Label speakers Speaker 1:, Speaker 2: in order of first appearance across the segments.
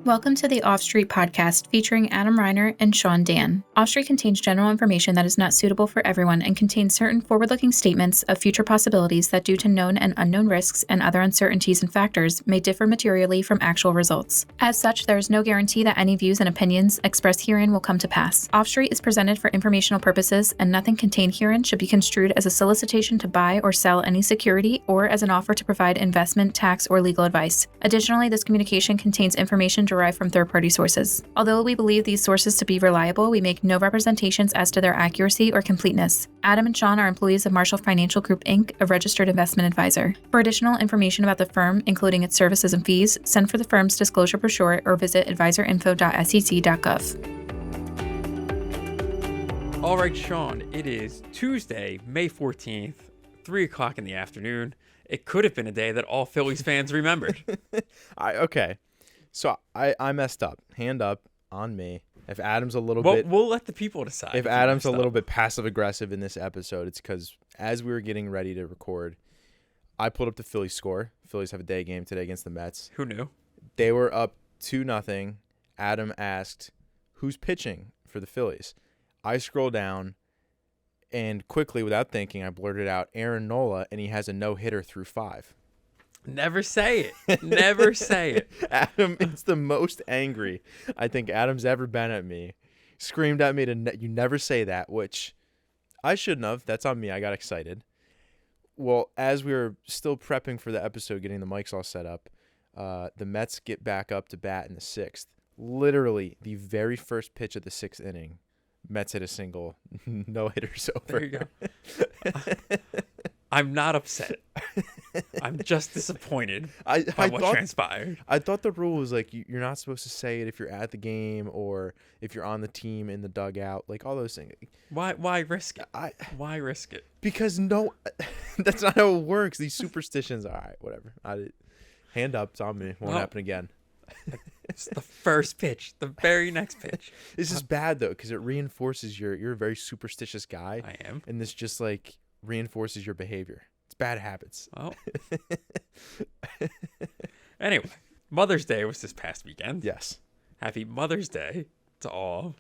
Speaker 1: Welcome to the Off Street podcast featuring Adam Reiner and Sean Dan. Off Street contains general information that is not suitable for everyone and contains certain forward-looking statements of future possibilities that, due to known and unknown risks and other uncertainties and factors, may differ materially from actual results. As such, there is no guarantee that any views and opinions expressed herein will come to pass. Off Street is presented for informational purposes, and nothing contained herein should be construed as a solicitation to buy or sell any security or as an offer to provide investment, tax, or legal advice. Additionally, this communication contains information derived from third-party sources. Although we believe these sources to be reliable, we make no representations as to their accuracy or completeness. Adam and Sean are employees of Marshall Financial Group, Inc., a registered investment advisor. For additional information about the firm, including its services and fees, send for the firm's disclosure brochure or visit advisorinfo.sec.gov.
Speaker 2: All right, Sean, it is Tuesday, May 14th, 3 o'clock in the afternoon. It could have been a day that all Phillies fans remembered.
Speaker 3: Okay. So I messed up. Hand up on me. If Adam's a little bit...
Speaker 2: We'll let the people decide.
Speaker 3: If Adam's a little bit passive-aggressive in this episode, it's because as we were getting ready to record, I pulled up the Phillies score. Phillies have a day game today against the Mets.
Speaker 2: Who knew?
Speaker 3: They were up 2-0. Adam asked, who's pitching for the Phillies? I scroll down, and quickly, without thinking, I blurted out Aaron Nola, and he has a no-hitter through 5.
Speaker 2: Never say it. Never say it.
Speaker 3: Adam, it's the most angry I think Adam's ever been at me. Screamed at me you never say that, which I shouldn't have. That's on me. I got excited. Well, as we were still prepping for the episode, getting the mics all set up, the Mets get back up to bat in the 6th. Literally, the very first pitch of the 6th inning, Mets hit a single. No hitters over.
Speaker 2: There you go. I'm not upset. I'm just disappointed by what transpired.
Speaker 3: I thought the rule was like you're not supposed to say it if you're at the game or if you're on the team in the dugout, like all those things.
Speaker 2: Why risk it? Why risk it?
Speaker 3: Because that's not how it works. These superstitions. All right, whatever. Hand up. It's on me. Won't happen again.
Speaker 2: It's the first pitch, the very next pitch.
Speaker 3: This is bad though because it reinforces you're a very superstitious guy.
Speaker 2: I am,
Speaker 3: and this just like reinforces your behavior. It's bad habits.
Speaker 2: Well, anyway, Mother's Day was this past weekend.
Speaker 3: Yes.
Speaker 2: Happy Mother's Day to all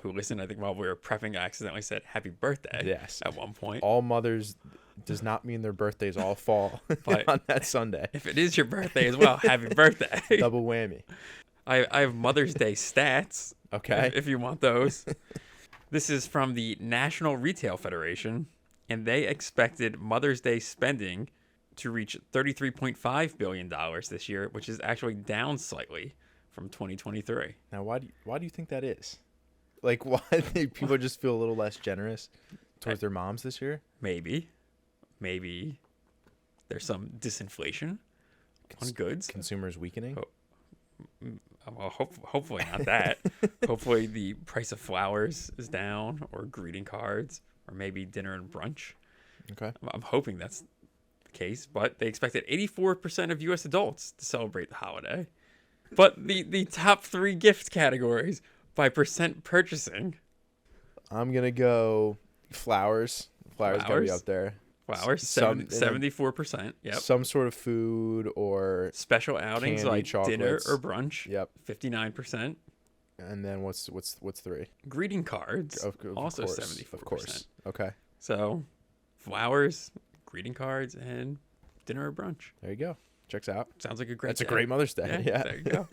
Speaker 2: who listen. I think while we were prepping, I accidentally said happy birthday.
Speaker 3: Yes.
Speaker 2: At one point.
Speaker 3: All mothers does not mean their birthdays all fall on that Sunday.
Speaker 2: If it is your birthday as well, happy birthday.
Speaker 3: Double whammy.
Speaker 2: I have Mother's Day stats.
Speaker 3: Okay.
Speaker 2: If you want those. This is from the National Retail Federation, and they expected Mother's Day spending to reach $33.5 billion this year, which is actually down slightly from 2023.
Speaker 3: Now, why do you think that is? Like, why think people just feel a little less generous towards their moms this year?
Speaker 2: Maybe there's some disinflation on goods.
Speaker 3: Consumers weakening?
Speaker 2: Well, hopefully not that. Hopefully the price of flowers is down, or greeting cards, or maybe dinner and brunch.
Speaker 3: Okay.
Speaker 2: I'm hoping that's the case, but they expected 84% of U.S. adults to celebrate the holiday. But the top 3 gift categories by percent purchasing.
Speaker 3: I'm going to go flowers. Flowers got to be up there.
Speaker 2: Flowers, 74%. Yep.
Speaker 3: Some sort of food or
Speaker 2: special outings
Speaker 3: candy,
Speaker 2: like
Speaker 3: chocolates.
Speaker 2: Dinner or brunch.
Speaker 3: Yep.
Speaker 2: 59%.
Speaker 3: And then what's 3?
Speaker 2: Greeting cards. Also
Speaker 3: course,
Speaker 2: 74%.
Speaker 3: Of course. Okay.
Speaker 2: So, flowers, greeting cards, and dinner or brunch.
Speaker 3: There you go. Checks out.
Speaker 2: Sounds like a great
Speaker 3: That's
Speaker 2: day.
Speaker 3: a great Mother's Day. Yeah.
Speaker 2: There you go.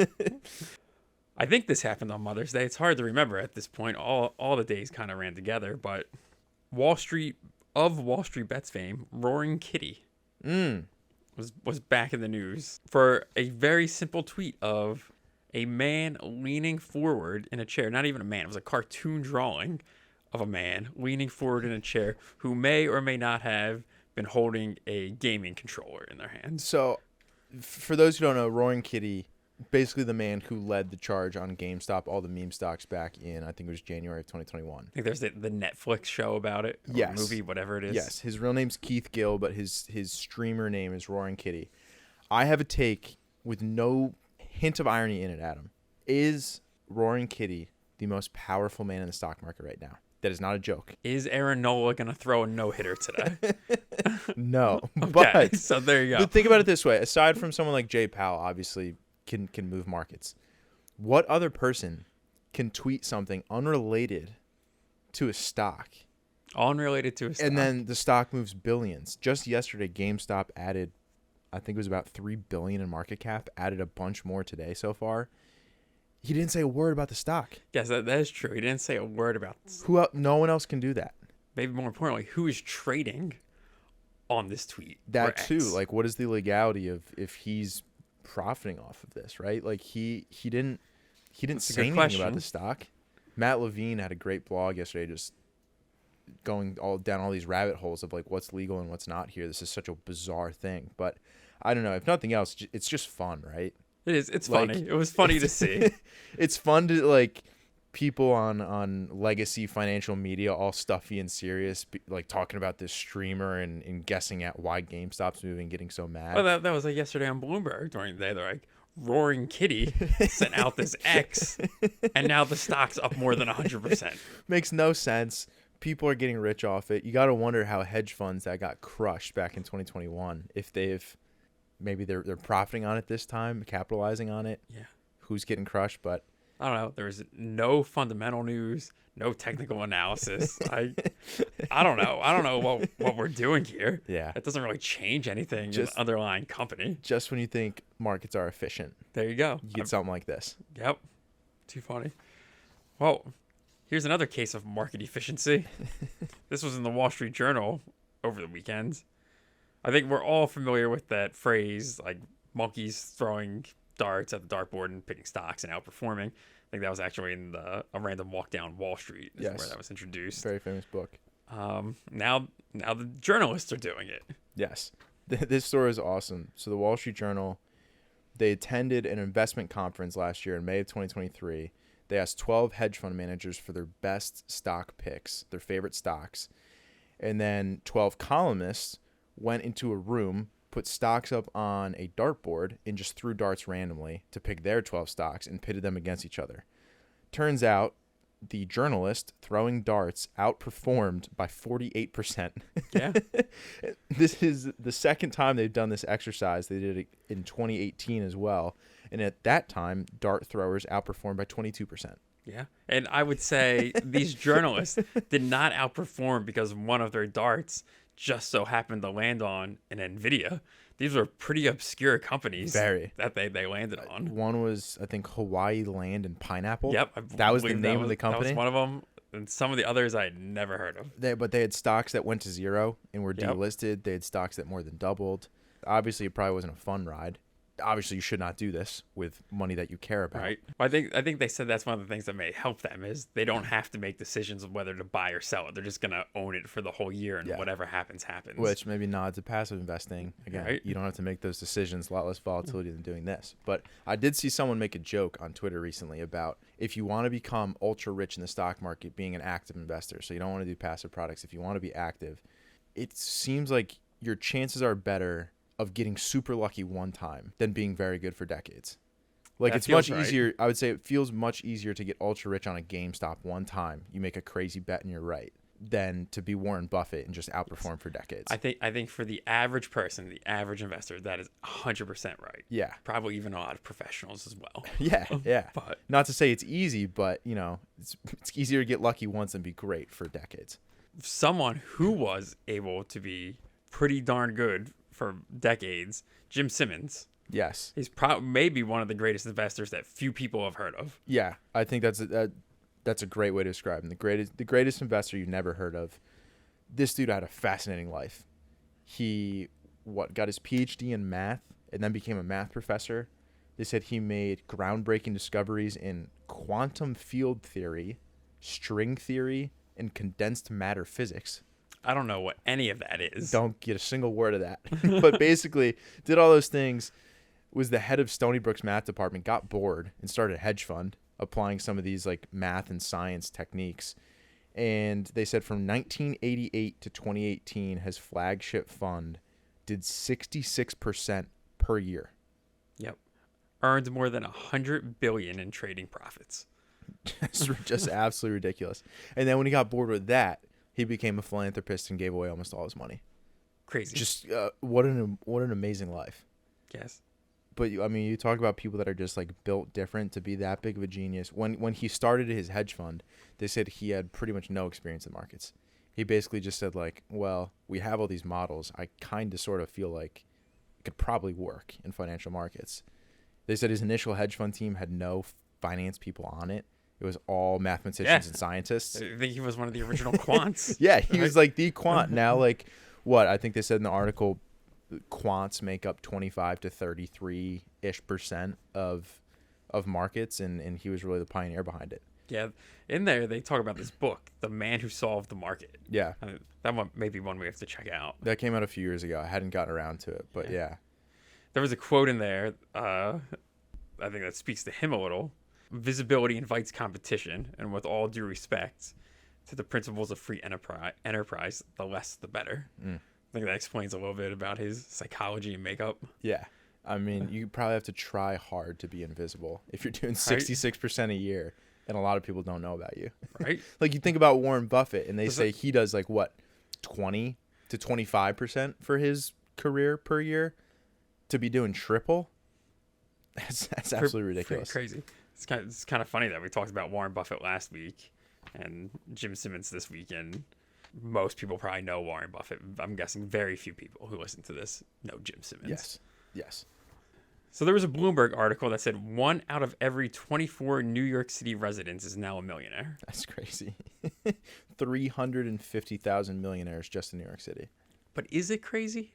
Speaker 2: I think this happened on Mother's Day. It's hard to remember at this point. All the days kind of ran together, but Wall Street Bets fame, Roaring Kitty, was back in the news for a very simple tweet of a man leaning forward in a chair. Not even a man. It was a cartoon drawing of a man leaning forward in a chair who may or may not have been holding a gaming controller in their hands.
Speaker 3: So, for those who don't know, Roaring Kitty, basically the man who led the charge on GameStop, all the meme stocks back in, I think it was January of 2021.
Speaker 2: I think there's the Netflix show about it. Or
Speaker 3: yes.
Speaker 2: Movie, whatever it is.
Speaker 3: Yes. His real name's Keith Gill, but his streamer name is Roaring Kitty. I have a take with no hint of irony in it, Adam. Is Roaring Kitty the most powerful man in the stock market right now? That is not a joke.
Speaker 2: Is Aaron Nola going to throw a no-hitter today?
Speaker 3: No.
Speaker 2: Okay,
Speaker 3: But
Speaker 2: so there you go.
Speaker 3: But think about it this way. Aside from someone like Jay Powell, obviously can move markets. What other person can tweet something unrelated to a stock,
Speaker 2: Unrelated to a stock.
Speaker 3: and then the stock moves billions? Just yesterday, GameStop added, I think it was about $3 billion in market cap, added a bunch more today so far. He didn't say a word about the stock.
Speaker 2: Yes, that is true. He didn't say a word about this.
Speaker 3: No one else can do that.
Speaker 2: Maybe more importantly, who is trading on this tweet?
Speaker 3: That
Speaker 2: or
Speaker 3: too.
Speaker 2: X?
Speaker 3: Like, what is the legality of if he's profiting off of this, right? Like he didn't
Speaker 2: That's a
Speaker 3: say
Speaker 2: good
Speaker 3: anything
Speaker 2: question.
Speaker 3: about the stock. Matt Levine had a great blog yesterday, just going all down all these rabbit holes of like what's legal and what's not here. This is such a bizarre thing, but I don't know. If nothing else, it's just fun, right?
Speaker 2: It is. It's
Speaker 3: Like,
Speaker 2: funny. It was funny to see.
Speaker 3: It's fun to like people on legacy financial media, all stuffy and serious, like talking about this streamer and guessing at why GameStop's moving, getting so mad.
Speaker 2: Well, that was like yesterday on Bloomberg during the day. They're like, Roaring Kitty sent out this X, and now the stock's up more than 100%.
Speaker 3: Makes no sense. People are getting rich off it. You got to wonder how hedge funds that got crushed back in 2021, if maybe they're profiting on it this time, capitalizing on it.
Speaker 2: Yeah.
Speaker 3: Who's getting crushed? But
Speaker 2: I don't know. There was no fundamental news, no technical analysis. I don't know. I don't know what we're doing here.
Speaker 3: yeah,
Speaker 2: It doesn't really change anything in
Speaker 3: Just-
Speaker 2: the underlying company.
Speaker 3: just when you think markets are efficient,
Speaker 2: There you go.
Speaker 3: you get something like this.
Speaker 2: Yep. Too funny. Well, here's another case of market efficiency. This was in the Wall Street Journal over the weekend. I think we're all familiar with that phrase, like monkeys throwing darts at the dartboard and picking stocks and outperforming. I think that was actually in A Random Walk Down Wall Street is
Speaker 3: Yes.
Speaker 2: where that was introduced.
Speaker 3: Very famous book.
Speaker 2: Now the journalists are doing it.
Speaker 3: Yes. This story is awesome. So the Wall Street Journal, they attended an investment conference last year in May of 2023. They asked 12 hedge fund managers for their best stock picks, their favorite stocks. And then 12 columnists went into a room, put stocks up on a dartboard, and just threw darts randomly to pick their 12 stocks and pitted them against each other. Turns out the journalist throwing darts outperformed by 48%.
Speaker 2: Yeah.
Speaker 3: This is the second time they've done this exercise. They did it in 2018 as well. And at that time, dart throwers outperformed by 22%.
Speaker 2: Yeah. And I would say these journalists did not outperform because one of their darts just so happened to land on an NVIDIA. These were pretty obscure companies
Speaker 3: Very.
Speaker 2: that they landed on.
Speaker 3: One was, I think, Hawaii Land and Pineapple.
Speaker 2: Yep. I
Speaker 3: That was the
Speaker 2: believe
Speaker 3: name of the company?
Speaker 2: That was one of them. And some of the others I had never heard of.
Speaker 3: But they had stocks that went to zero and were
Speaker 2: Yep.
Speaker 3: delisted. They had stocks that more than doubled. Obviously, it probably wasn't a fun ride. Obviously, you should not do this with money that you care about.
Speaker 2: Right. I think they said that's one of the things that may help them is they don't have to make decisions of whether to buy or sell it. They're just gonna own it for the whole year, and
Speaker 3: Yeah.
Speaker 2: whatever happens.
Speaker 3: Which maybe nods to passive investing. Again,
Speaker 2: Right.
Speaker 3: you don't have to make those decisions. A lot less volatility than doing this. But I did see someone make a joke on Twitter recently about if you want to become ultra rich in the stock market, being an active investor. So you don't want to do passive products. If you want to be active, it seems like your chances are better of getting super lucky one time than being very good for decades. Like,
Speaker 2: That
Speaker 3: it's much
Speaker 2: feels right.
Speaker 3: easier. I would say it feels much easier to get ultra rich on a GameStop one time. You make a crazy bet and you're right, than to be Warren Buffett and just outperform for decades.
Speaker 2: I think for the average person, the average investor, that is 100% right.
Speaker 3: Yeah.
Speaker 2: Probably even a lot of professionals as well.
Speaker 3: Yeah, yeah.
Speaker 2: But
Speaker 3: Not to say it's easy, but it's easier to get lucky once and be great for decades.
Speaker 2: someone who was able to be pretty darn good for decades, Jim Simmons.
Speaker 3: Yes.
Speaker 2: He's maybe one of the greatest investors that few people have heard of.
Speaker 3: Yeah, I think that's a great way to describe him. The greatest investor you've never heard of. This dude had a fascinating life. He got his PhD in math and then became a math professor. They said he made groundbreaking discoveries in quantum field theory, string theory, and condensed matter physics.
Speaker 2: I don't know what any of that is.
Speaker 3: Don't get a single word of that. But basically, did all those things, was the head of Stony Brook's math department, got bored and started a hedge fund, applying some of these like math and science techniques. And they said from 1988 to 2018, his flagship fund did 66% per year.
Speaker 2: Yep. Earned more than $100 billion in trading profits.
Speaker 3: It's just absolutely ridiculous. And then when he got bored with that, he became a philanthropist and gave away almost all his money.
Speaker 2: Crazy.
Speaker 3: Just what an amazing life.
Speaker 2: Yes.
Speaker 3: but I mean, you talk about people that are just like built different to be that big of a genius. When he started his hedge fund, they said he had pretty much no experience in markets. He basically just said like, well, we have all these models. I kind of sort of feel like it could probably work in financial markets. They said his initial hedge fund team had no finance people on it. It was all mathematicians and scientists.
Speaker 2: I think he was one of the original quants.
Speaker 3: Yeah, he was like the quant. Now, like, what? I think they said in the article, quants make up 25 to 33-ish% of markets, and he was really the pioneer behind it.
Speaker 2: Yeah, in there they talk about this book, The Man Who Solved the Market.
Speaker 3: Yeah.
Speaker 2: That one may be one we have to check out.
Speaker 3: That came out a few years ago. I hadn't gotten around to it, but yeah.
Speaker 2: There was a quote in there, I think that speaks to him a little. Visibility invites competition, and with all due respect to the principles of free enterprise, the less the better. I think that explains a little bit about his psychology and makeup.
Speaker 3: Yeah. I mean, you probably have to try hard to be invisible if you're doing 66% a year, and a lot of people don't know about you.
Speaker 2: Right?
Speaker 3: Like, you think about Warren Buffett, and they say he does, like, what, 20 to 25% for his career per year? To be doing triple? That's absolutely ridiculous.
Speaker 2: Crazy. It's kind of funny that we talked about Warren Buffett last week and Jim Simmons this week, and most people probably know Warren Buffett. I'm guessing very few people who listen to this know Jim Simmons.
Speaker 3: Yes.
Speaker 2: So there was a Bloomberg article that said 1 out of every 24 New York City residents is now a millionaire.
Speaker 3: That's crazy. 350,000 millionaires just in New York City.
Speaker 2: But is it crazy?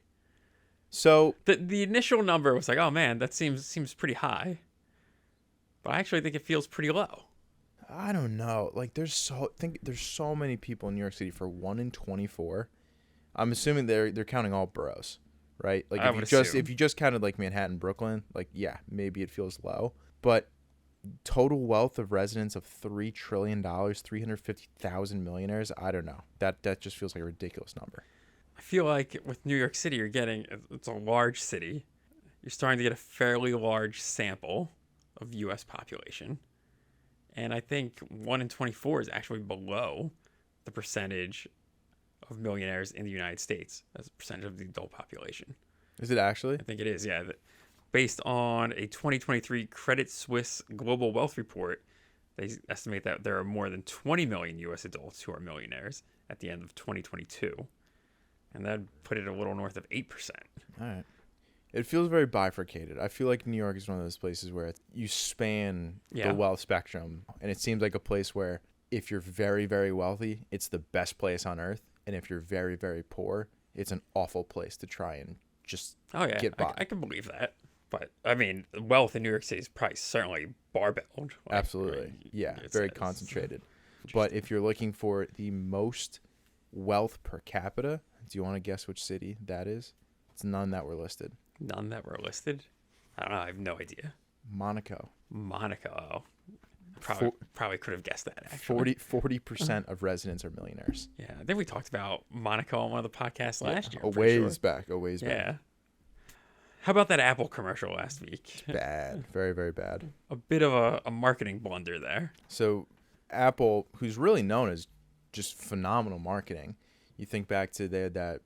Speaker 3: So
Speaker 2: the initial number was like, oh man, that seems pretty high. But I actually think it feels pretty low.
Speaker 3: I don't know. Like, there's so many people in New York City for 1 in 24. I'm assuming they're counting all boroughs, right? Like, if you just counted like Manhattan, Brooklyn, like, yeah, maybe it feels low. But total wealth of residents of $3 trillion, 350,000 millionaires, I don't know. That just feels like a ridiculous number.
Speaker 2: I feel like with New York City, it's a large city. You're starting to get a fairly large sample of U.S. population. And I think 1 in 24 is actually below the percentage of millionaires in the United States as a percentage of the adult population.
Speaker 3: Is it actually?
Speaker 2: I think it is, yeah. Based on a 2023 Credit Suisse Global Wealth Report, they estimate that there are more than 20 million U.S. adults who are millionaires at the end of 2022. And that put it a little north of 8%.
Speaker 3: All right. It feels very bifurcated. I feel like New York is one of those places where you span the wealth spectrum. And it seems like a place where if you're very, very wealthy, it's the best place on earth. And if you're very, very poor, it's an awful place to try and just get by.
Speaker 2: I can believe that. But, I mean, wealth in New York City is probably certainly barbelled.
Speaker 3: Absolutely. Right? Yeah, very concentrated. But if you're looking for the most wealth per capita, do you want to guess which city that is? It's none that were listed.
Speaker 2: None that were listed? I don't know. I have no idea.
Speaker 3: Monaco.
Speaker 2: Probably could have guessed that, actually.
Speaker 3: 40% of residents are millionaires.
Speaker 2: Yeah, I think we talked about Monaco on one of the podcasts last year.
Speaker 3: A ways back.
Speaker 2: Yeah. How about that Apple commercial last week?
Speaker 3: Bad. Very, very bad.
Speaker 2: A bit of a marketing blunder there.
Speaker 3: So Apple, who's really known as just phenomenal marketing, you think back to the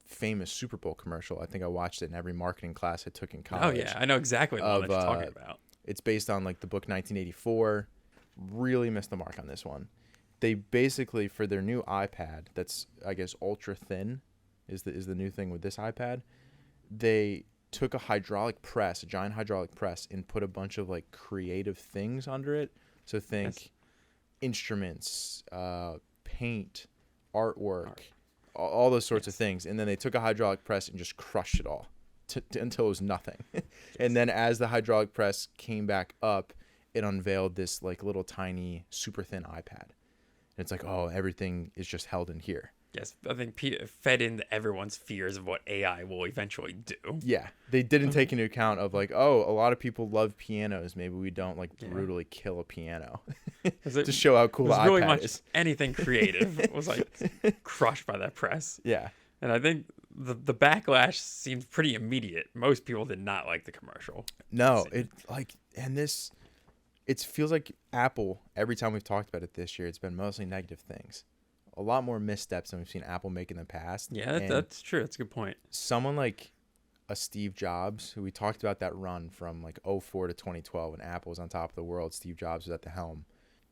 Speaker 3: famous Super Bowl commercial. I think I watched it in every marketing class I took in college.
Speaker 2: Oh yeah, I know exactly what you're talking about.
Speaker 3: It's based on like the book 1984. Really missed the mark on this one. They basically, for their new iPad, that's I guess ultra thin, is the new thing with this iPad. They took a giant hydraulic press, and put a bunch of like creative things under it. So think instruments, paint, artwork. All those sorts of things. And then they took a hydraulic press and just crushed it all until it was nothing. And then as the hydraulic press came back up, it unveiled this like little tiny super thin iPad. And it's like, oh, everything is just held in here.
Speaker 2: Yes, I think fed into everyone's fears of what AI will eventually do.
Speaker 3: Yeah, they didn't take into account of like, oh, a lot of people love pianos. Maybe we don't like brutally kill a piano to show how cool the iPad
Speaker 2: really much
Speaker 3: is.
Speaker 2: Anything creative was like crushed by that press.
Speaker 3: Yeah,
Speaker 2: and I think the backlash seemed pretty immediate. Most people did not like the commercial.
Speaker 3: No, it feels like Apple. Every time we've talked about it this year, it's been mostly negative things. A lot more missteps than we've seen Apple make in the past.
Speaker 2: Yeah, that's true. That's a good point.
Speaker 3: Someone like, a Steve Jobs, who we talked about that run from like '04 to 2012 when Apple was on top of the world. Steve Jobs was at the helm.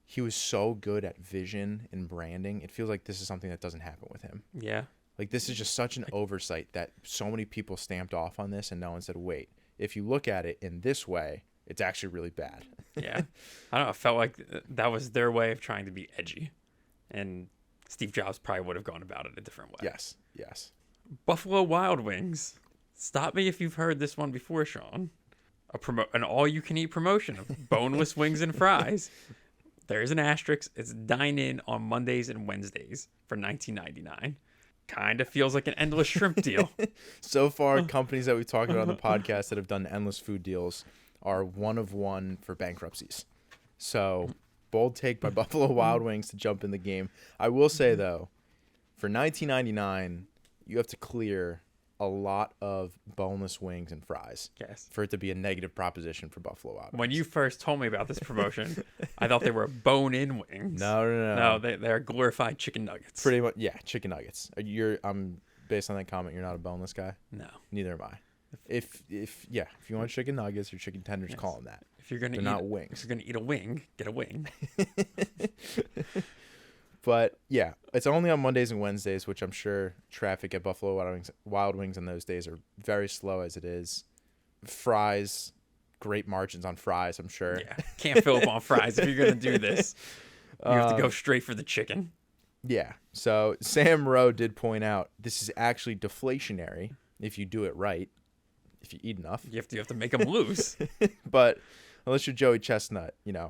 Speaker 3: He was so good at vision and branding. It feels like this is something that doesn't happen with him.
Speaker 2: Yeah.
Speaker 3: Like, this is just such an oversight that so many people stamped off on this, and no one said, wait, if you look at it in this way, it's actually really bad.
Speaker 2: Yeah. I don't know. It felt like that was their way of trying to be edgy. And Steve Jobs probably would have gone about it a different way.
Speaker 3: Yes.
Speaker 2: Buffalo Wild Wings. Stop me if you've heard this one before, Sean. An all-you-can-eat promotion of boneless wings and fries. There's an asterisk. It's dine-in on Mondays and Wednesdays for $19.99. Kind of feels like an endless shrimp deal.
Speaker 3: So far, companies that we talked about on the podcast that have done endless food deals are one of one for bankruptcies. So, bold take by Buffalo Wild Wings to jump in the game. I will say, though, for $19.99, you have to clear a lot of boneless wings and fries.
Speaker 2: Yes.
Speaker 3: For it to be a negative proposition for Buffalo Wild Wings.
Speaker 2: When you first told me about this promotion, I thought they were bone-in wings.
Speaker 3: No.
Speaker 2: No, they're glorified chicken nuggets.
Speaker 3: Pretty much, yeah, chicken nuggets. I'm based on that comment, you're not a boneless guy?
Speaker 2: No.
Speaker 3: Neither am I. If you want chicken nuggets or chicken tenders,
Speaker 2: Yes.
Speaker 3: call them that.
Speaker 2: If you're gonna
Speaker 3: They're not wings.
Speaker 2: If you're gonna eat a wing, get a wing.
Speaker 3: But yeah, it's only on Mondays and Wednesdays, which I'm sure traffic at Buffalo Wild Wings on those days are very slow as it is. Fries, great margins on fries, I'm sure.
Speaker 2: Yeah, can't fill up on fries if you're gonna do this. You have to go straight for the chicken.
Speaker 3: Yeah. So Sam Rowe did point out this is actually deflationary if you do it right, if you eat enough.
Speaker 2: You have to make them lose.
Speaker 3: But unless you're Joey Chestnut, I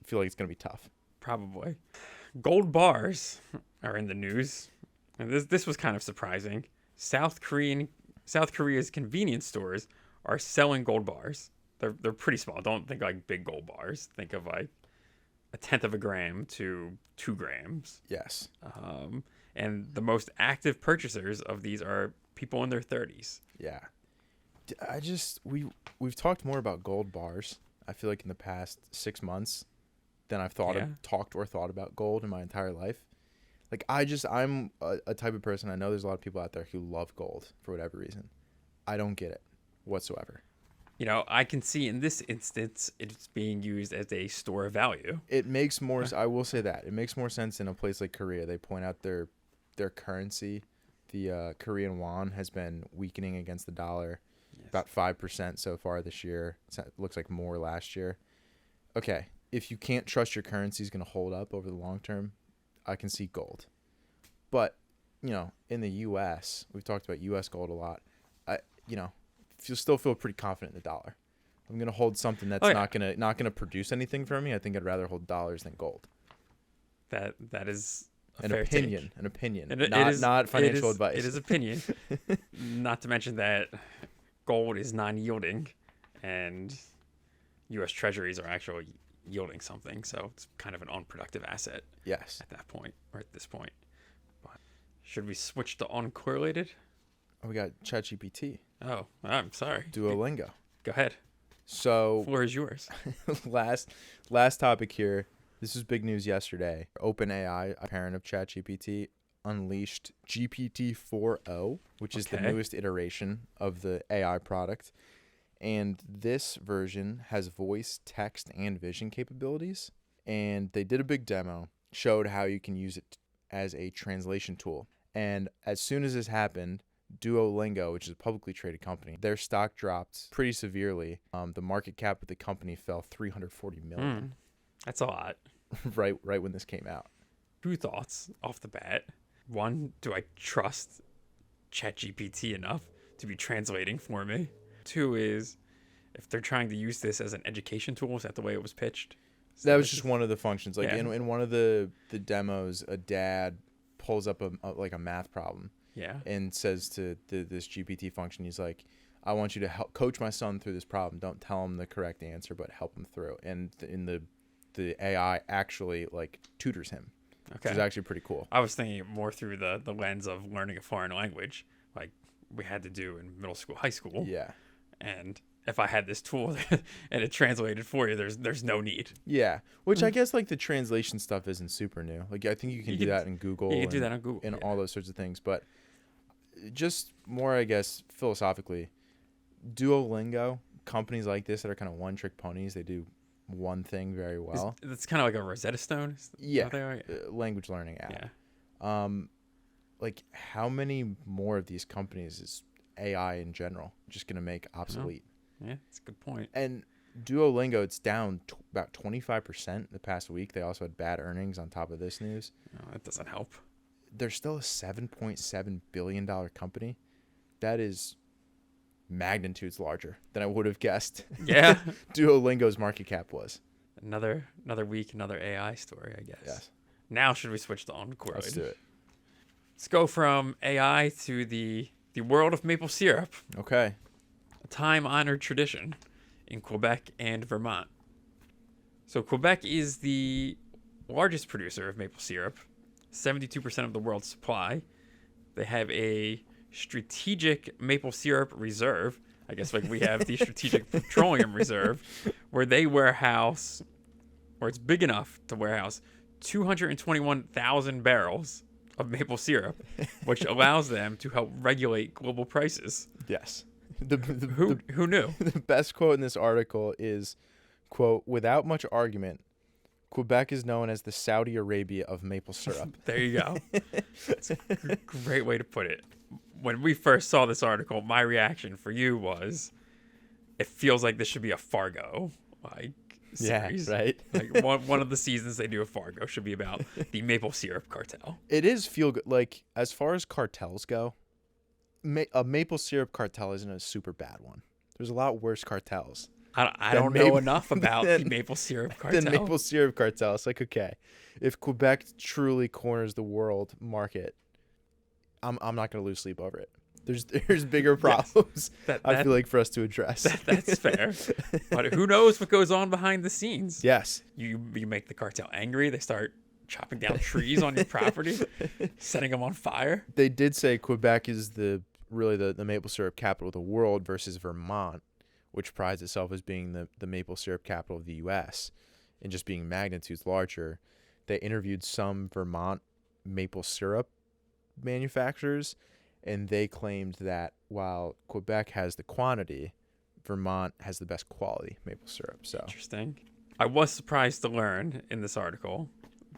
Speaker 3: feel like it's gonna be tough.
Speaker 2: Probably. Gold bars are in the news, and this was kind of surprising. South Korea's convenience stores are selling gold bars. They're pretty small. Don't think like big gold bars. Think of like 1/10 of a gram to 2 grams.
Speaker 3: Yes.
Speaker 2: And the most active purchasers of these are people in their 30s.
Speaker 3: Yeah. We've talked more about gold bars, I feel like, in the past 6 months than I've talked about gold in my entire life. Like, I'm a type of person, I know there's a lot of people out there who love gold for whatever reason. I don't get it whatsoever.
Speaker 2: I can see in this instance it's being used as a store of value.
Speaker 3: It makes more, I will say that, it makes more sense in a place like Korea. They point out their currency, the Korean won, has been weakening against the dollar. Yes. About 5% so far this year. It looks like more last year. Okay, if you can't trust your currency is going to hold up over the long term, I can see gold. But, in the U.S., we've talked about U.S. gold a lot. Still feel pretty confident in the dollar. I'm going to hold something that's not going to produce anything for me. I think I'd rather hold dollars than gold.
Speaker 2: That is
Speaker 3: an opinion. Not financial advice.
Speaker 2: It is opinion. Not to mention that gold is non-yielding, and U.S. Treasuries are actually yielding something, so it's kind of an unproductive asset.
Speaker 3: Yes.
Speaker 2: At that point, or at this point. But should we switch to uncorrelated?
Speaker 3: Oh, we got ChatGPT.
Speaker 2: Oh, I'm sorry.
Speaker 3: Duolingo.
Speaker 2: Go ahead.
Speaker 3: So,
Speaker 2: floor is yours.
Speaker 3: last topic here. This was big news yesterday. OpenAI, a parent of ChatGPT, unleashed GPT-4o, which is the newest iteration of the AI product. And this version has voice, text, and vision capabilities. And they did a big demo, showed how you can use it as a translation tool. And as soon as this happened, Duolingo, which is a publicly traded company, their stock dropped pretty severely. The market cap of the company fell $340 million.
Speaker 2: That's a lot.
Speaker 3: right when this came out.
Speaker 2: 2 thoughts off the bat. 1, do I trust ChatGPT enough to be translating for me? 2 is, if they're trying to use this as an education tool, is that the way it was pitched?
Speaker 3: That was just one of the functions. Like in one of the demos, a dad pulls up a math problem.
Speaker 2: Yeah.
Speaker 3: And says to this GPT function, he's like, I want you to help coach my son through this problem. Don't tell him the correct answer, but help him through. And the AI actually tutors him. Okay. Which is actually pretty cool.
Speaker 2: I was thinking more through the lens of learning a foreign language, like we had to do in middle school, high school.
Speaker 3: Yeah.
Speaker 2: And if I had this tool and it translated for you, there's no need.
Speaker 3: Yeah. Which I guess the translation stuff isn't super new. I think you can do that in Google.
Speaker 2: Do that on Google.
Speaker 3: And all those sorts of things. But just more, I guess, philosophically, Duolingo, companies like this that are kind of one-trick ponies, they do one thing very well.
Speaker 2: It's kind of like a Rosetta Stone. Is that
Speaker 3: Yeah,
Speaker 2: what they are?
Speaker 3: language learning app.
Speaker 2: Yeah.
Speaker 3: Like how many more of these companies is AI in general just going to make obsolete?
Speaker 2: Yeah, that's a good point.
Speaker 3: And Duolingo, it's down about 25% the past week. They also had bad earnings on top of this news.
Speaker 2: No, that doesn't help.
Speaker 3: They're still a $7.7 billion company. That is magnitudes larger than I would have guessed.
Speaker 2: Yeah.
Speaker 3: Duolingo's market cap was.
Speaker 2: Another week, another AI story, I guess.
Speaker 3: Yes.
Speaker 2: Now should we switch to Uncorrelated?
Speaker 3: Let's do it.
Speaker 2: Let's go from AI to the world of maple syrup,
Speaker 3: Okay.
Speaker 2: a time-honored tradition in Quebec and Vermont. So Quebec is the largest producer of maple syrup, 72% of the world's supply. They have a strategic maple syrup reserve. I guess like we have the strategic petroleum reserve, where they warehouse, or it's big enough to warehouse 221,000 barrels of maple syrup, which allows them to help regulate global prices.
Speaker 3: Yes.
Speaker 2: Who knew?
Speaker 3: The best quote in this article is, quote, "Without much argument, Quebec is known as the Saudi Arabia of maple syrup."
Speaker 2: There you go. That's a great way to put it. When we first saw this article, my reaction for you was, it feels like this should be a Fargo series.
Speaker 3: Yeah, right.
Speaker 2: Like one of the seasons they do a Fargo should be about the maple syrup cartel.
Speaker 3: It is feel good. Like, as far as cartels go, a maple syrup cartel isn't a super bad one. There's a lot worse cartels
Speaker 2: I don't know enough about the maple syrup cartel.
Speaker 3: than maple syrup cartel. It's like, okay, if Quebec truly corners the world market, I'm not going to lose sleep over it. There's bigger problems, I feel like, for us to address.
Speaker 2: That's fair. But who knows what goes on behind the scenes?
Speaker 3: Yes.
Speaker 2: You make the cartel angry. They start chopping down trees on your property, setting them on fire.
Speaker 3: They did say Quebec is the maple syrup capital of the world versus Vermont, which prides itself as being the maple syrup capital of the U.S. and just being magnitudes larger. They interviewed some Vermont maple syrup manufacturers, and they claimed that while Quebec has the quantity, Vermont has the best quality maple syrup. So
Speaker 2: interesting. I was surprised to learn in this article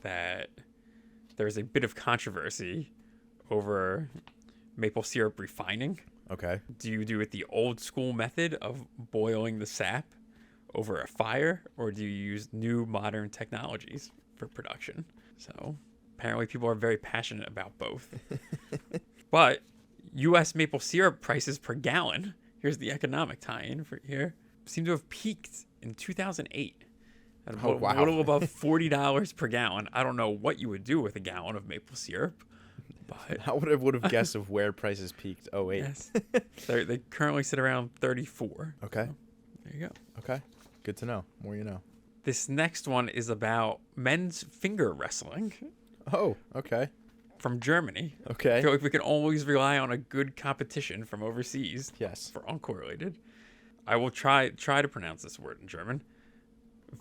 Speaker 2: that there's a bit of controversy over maple syrup refining.
Speaker 3: Okay.
Speaker 2: Do you do it the old school method of boiling the sap over a fire, or do you use new modern technologies for production? So apparently people are very passionate about both. But U.S. maple syrup prices per gallon, here's the economic tie-in for here, seem to have peaked in 2008 at a little above $40 per gallon. I don't know what you would do with a gallon of maple syrup, but
Speaker 3: I would have guessed of where prices peaked. 08.
Speaker 2: Yes. They currently sit around 34.
Speaker 3: Okay.
Speaker 2: So, there you go.
Speaker 3: Okay. Good to know. More you know.
Speaker 2: This next one is about men's finger wrestling.
Speaker 3: Oh, okay.
Speaker 2: From Germany.
Speaker 3: Okay.
Speaker 2: I feel like we can always rely on a good competition from overseas.
Speaker 3: Yes.
Speaker 2: For Uncorrelated. I will try to pronounce this word in German.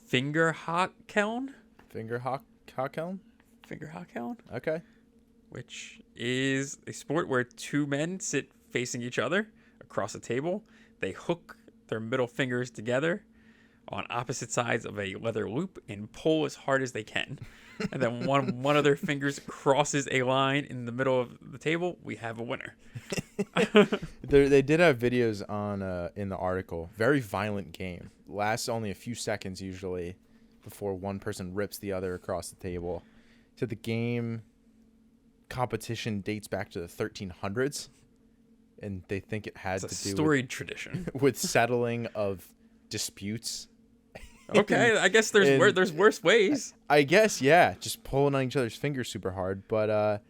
Speaker 2: Fingerhakeln?
Speaker 3: Fingerhakeln?
Speaker 2: Fingerhakeln?
Speaker 3: Okay.
Speaker 2: Which is a sport where two men sit facing each other across a table. They hook their middle fingers together on opposite sides of a leather loop and pull as hard as they can. And then one of their fingers crosses a line in the middle of the table. We have a winner.
Speaker 3: They did have videos on in the article. Very violent game. Lasts only a few seconds usually before one person rips the other across the table. So the game competition dates back to the 1300s, and they think it had to do
Speaker 2: storied tradition
Speaker 3: with settling of disputes.
Speaker 2: Okay, I guess there's worse ways.
Speaker 3: I guess, yeah, just pulling on each other's fingers super hard. But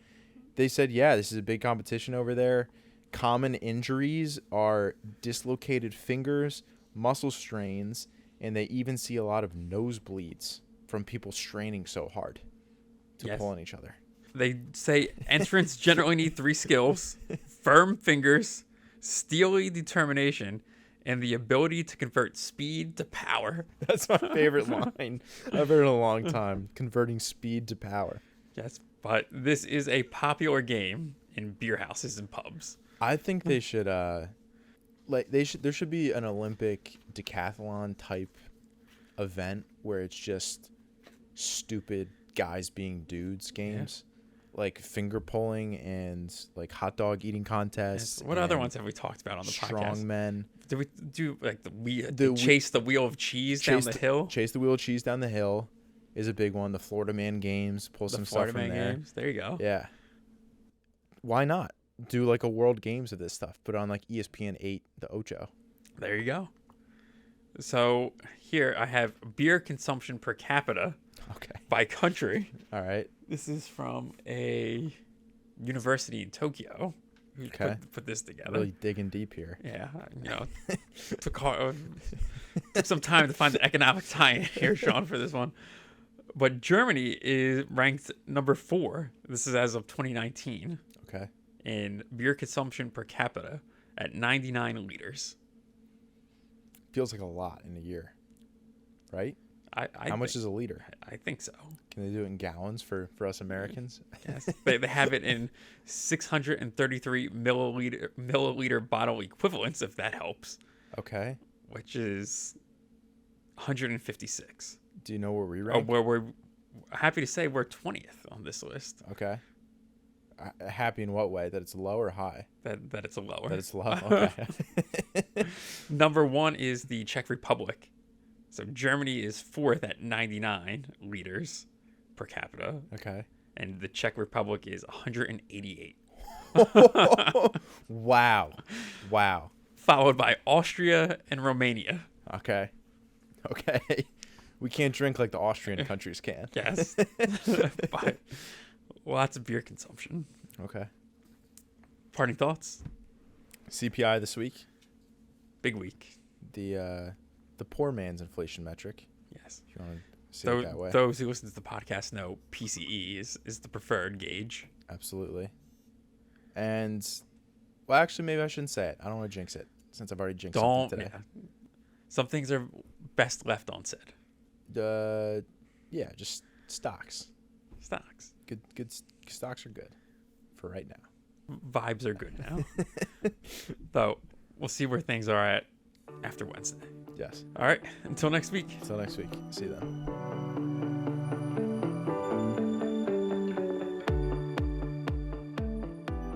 Speaker 3: they said, yeah, this is a big competition over there. Common injuries are dislocated fingers, muscle strains, and they even see a lot of nosebleeds from people straining so hard to pull on each other.
Speaker 2: They say entrants generally need 3 skills: firm fingers, steely determination, and the ability to convert speed to power.
Speaker 3: That's my favorite line I've heard in a long time. Converting speed to power.
Speaker 2: Yes, but this is a popular game in beer houses and pubs.
Speaker 3: I think they should like there should be an Olympic decathlon type event where it's just stupid guys being dudes games. Like finger pulling and like hot dog eating contests.
Speaker 2: What other ones have we talked about on the podcast?
Speaker 3: Strongmen.
Speaker 2: Did we do like chase the wheel of cheese down the hill?
Speaker 3: Chase the wheel of cheese down the hill is a big one. The Florida Man games, pull some stuff from there.
Speaker 2: Games. There you go.
Speaker 3: Yeah. Why not do like a world games of this stuff? Put on like ESPN 8, the Ocho.
Speaker 2: There you go. So here I have beer consumption per capita.
Speaker 3: Okay.
Speaker 2: By country.
Speaker 3: All right.
Speaker 2: This is from a university in Tokyo who put this together.
Speaker 3: Really digging deep here.
Speaker 2: Yeah, took some time to find the economic tie-in here, Sean, for this one. But Germany is ranked number 4. This is as of 2019.
Speaker 3: Okay.
Speaker 2: In beer consumption per capita at 99 liters.
Speaker 3: Feels like a lot in a year, right? How much is a liter?
Speaker 2: I think so.
Speaker 3: Can they do it in gallons for us Americans?
Speaker 2: Yes. they have it in 633 milliliter bottle equivalents, if that helps.
Speaker 3: Okay.
Speaker 2: Which is 156.
Speaker 3: Do you know where we rank?
Speaker 2: Where we're happy to say we're 20th on this list.
Speaker 3: Okay. Happy in what way? That it's low or high?
Speaker 2: That it's a lower.
Speaker 3: That it's low. Okay.
Speaker 2: Number 1 is the Czech Republic. So Germany is 4th at 99 liters per capita.
Speaker 3: Okay.
Speaker 2: And the Czech Republic is 188.
Speaker 3: Wow.
Speaker 2: Followed by Austria and Romania.
Speaker 3: Okay. We can't drink like the Austrian countries can.
Speaker 2: Yes. But lots of beer consumption.
Speaker 3: Okay.
Speaker 2: Parting thoughts?
Speaker 3: CPI this week.
Speaker 2: Big week.
Speaker 3: The poor man's inflation metric.
Speaker 2: Yes.
Speaker 3: If you want to say it that way.
Speaker 2: Those who listen to the podcast know PCE is the preferred gauge.
Speaker 3: Absolutely. And, well, actually, maybe I shouldn't say it. I don't want to jinx it, since I've already jinxed something today.
Speaker 2: Yeah. Some things are best left unsaid.
Speaker 3: Yeah, just stocks.
Speaker 2: Stocks.
Speaker 3: Good stocks are good for right now.
Speaker 2: Vibes are good now. Though, we'll see where things are at after Wednesday.
Speaker 3: Yes.
Speaker 2: All right. Until next week.
Speaker 3: See you then.